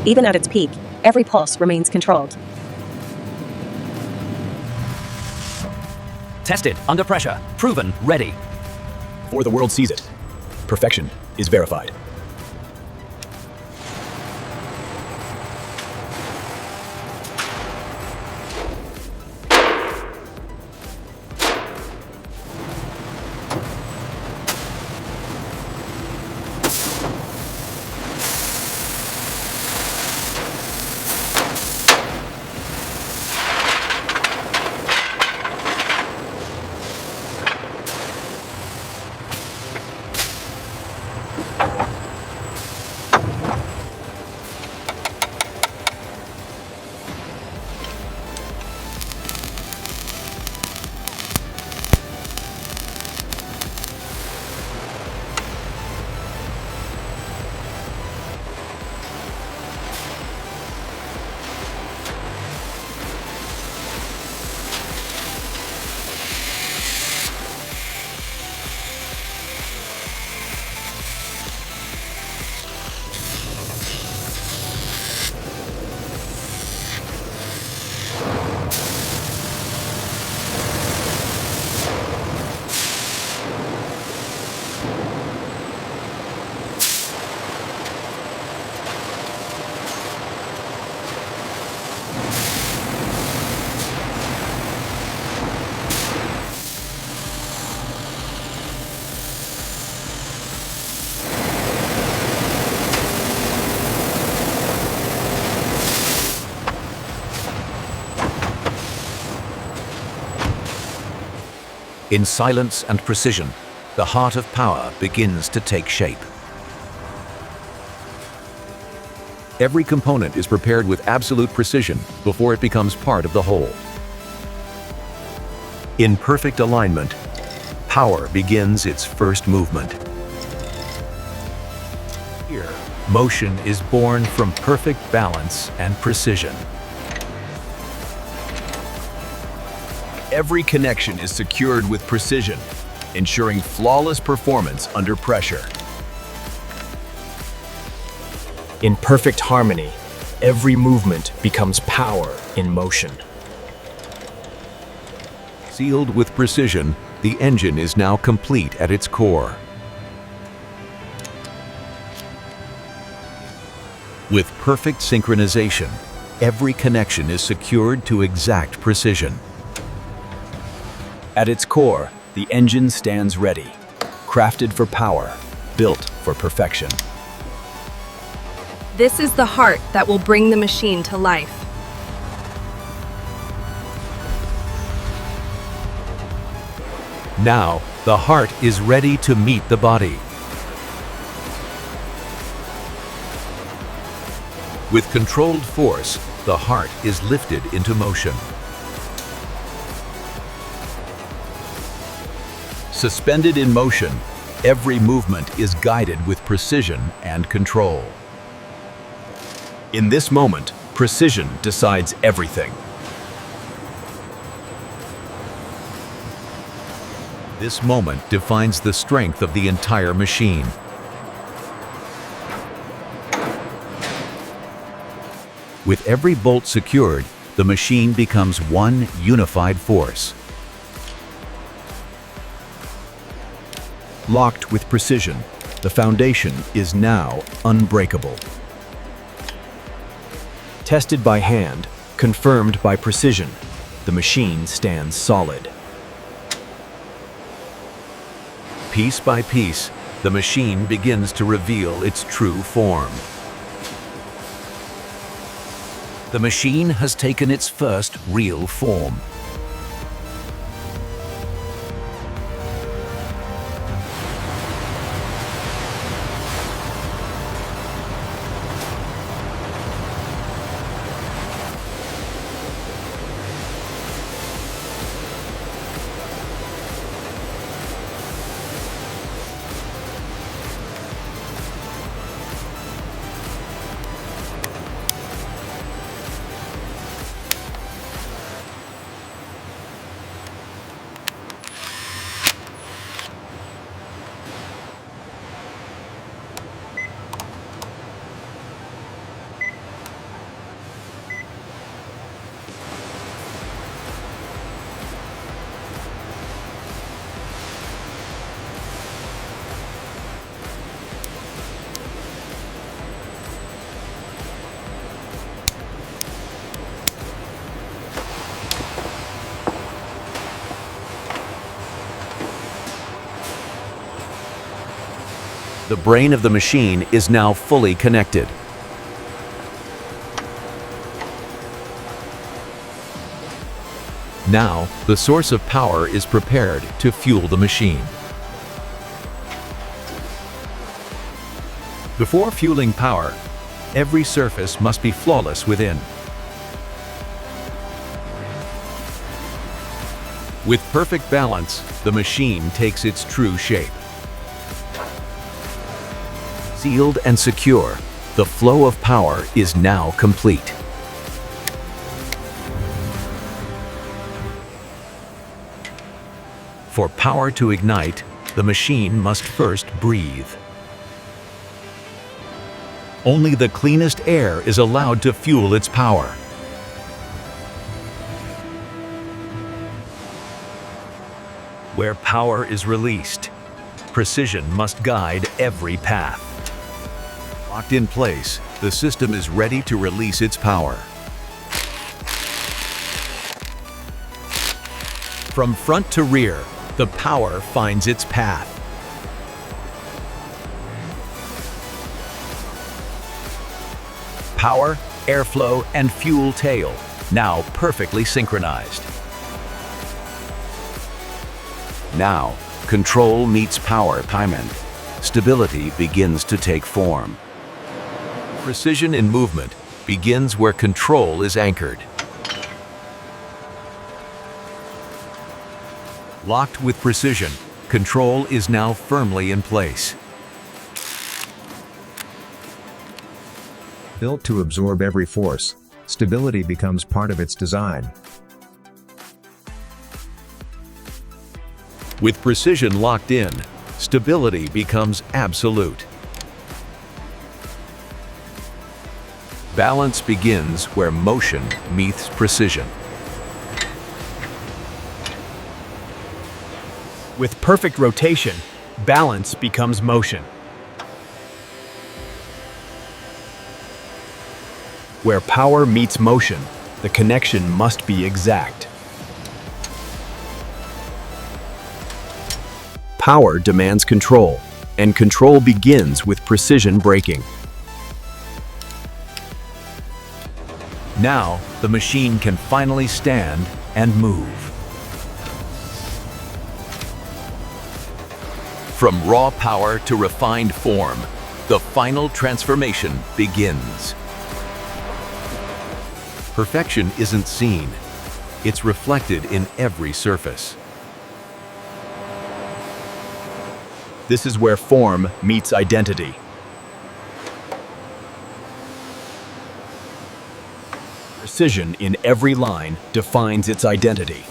Even at its peak, every pulse remains controlled. Tested under pressure, proven ready. Before the world sees it, perfection is verified. In silence and precision, the heart of power begins to take shape. Every component is prepared with absolute precision before it becomes part of the whole. In perfect alignment, power begins its first movement. Here, motion is born from perfect balance and precision. Every connection is secured with precision, ensuring flawless performance under pressure. In perfect harmony, every movement becomes power in motion. Sealed with precision, the engine is now complete at its core. With perfect synchronization, every connection is secured to exact precision. At its core, the engine stands ready, crafted for power, built for perfection. This is the heart that will bring the machine to life. Now, the heart is ready to meet the body. With controlled force, the heart is lifted into motion. Suspended in motion, every movement is guided with precision and control. In this moment, precision decides everything. This moment defines the strength of the entire machine. With every bolt secured, the machine becomes one unified force. Locked with precision, the foundation is now unbreakable. Tested by hand, confirmed by precision, the machine stands solid. Piece by piece, the machine begins to reveal its true form. The machine has taken its first real form. The brain of the machine is now fully connected. Now, the source of power is prepared to fuel the machine. Before fueling power, every surface must be flawless within. With perfect balance, the machine takes its true shape. Sealed and secure, the flow of power is now complete. For power to ignite, the machine must first breathe. Only the cleanest air is allowed to fuel its power. Where power is released, precision must guide every path. Locked in place, the system is ready to release its power. From front to rear, the power finds its path. Power, airflow, and fuel tail, now perfectly synchronized. Now, control meets power alignment. Stability begins to take form. Precision in movement begins where control is anchored. Locked with precision, control is now firmly in place. Built to absorb every force, stability becomes part of its design. With precision locked in, stability becomes absolute. Balance begins where motion meets precision. With perfect rotation, balance becomes motion. Where power meets motion, the connection must be exact. Power demands control, and control begins with precision braking. Now, the machine can finally stand and move. From raw power to refined form, the final transformation begins. Perfection isn't seen. It's reflected in every surface. This is where form meets identity. Precision in every line defines its identity.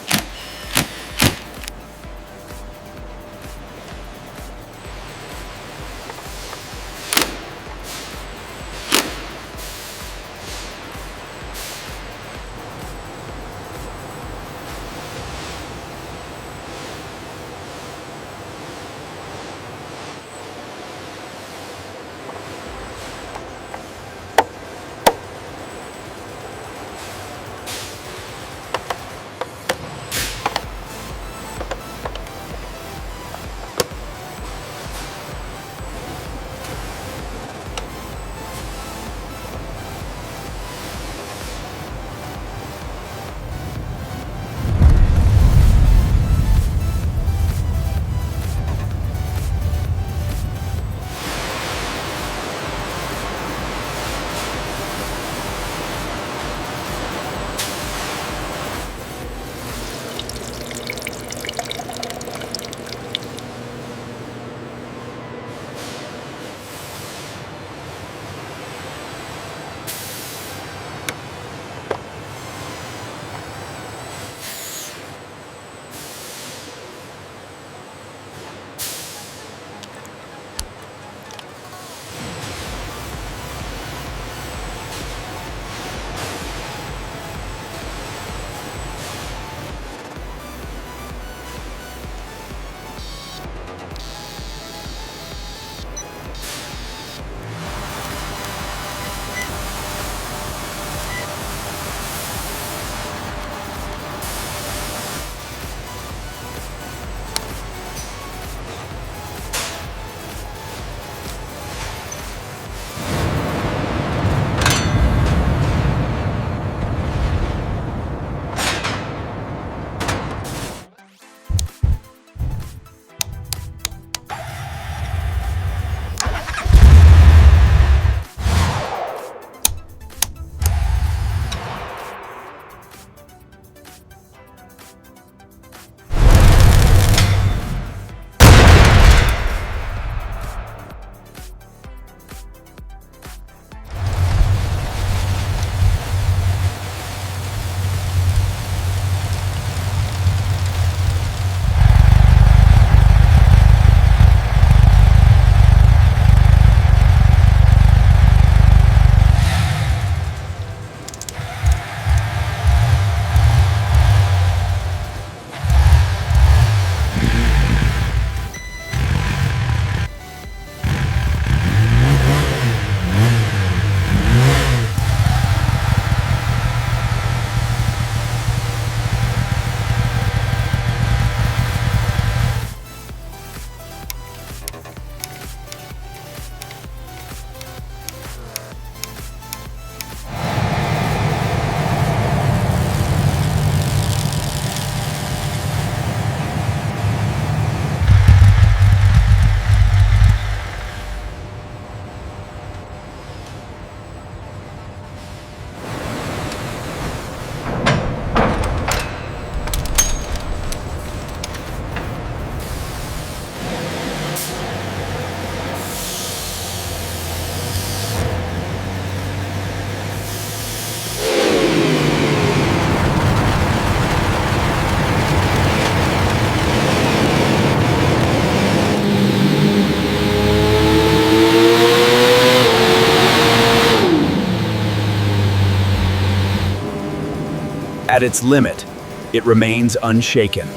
At its limit, it remains unshaken.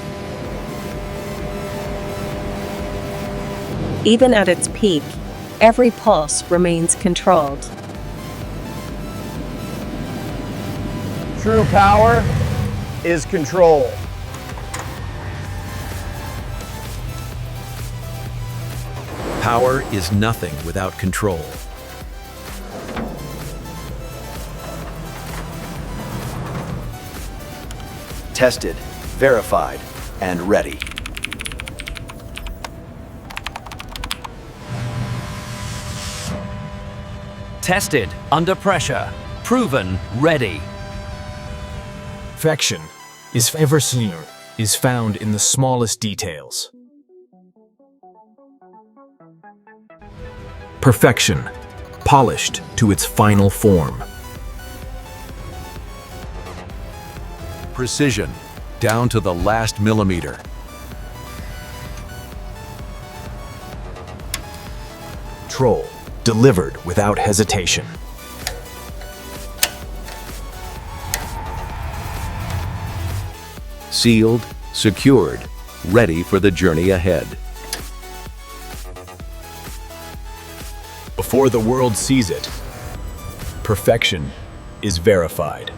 Even at its peak, every pulse remains controlled. True power is control. Power is nothing without control. Tested, verified, and ready. Tested under pressure. Proven ready. Perfection is found in the smallest details. Perfection, polished to its final form. Precision, down to the last millimeter. Control, delivered without hesitation. Sealed, secured, ready for the journey ahead. Before the world sees it, perfection is verified.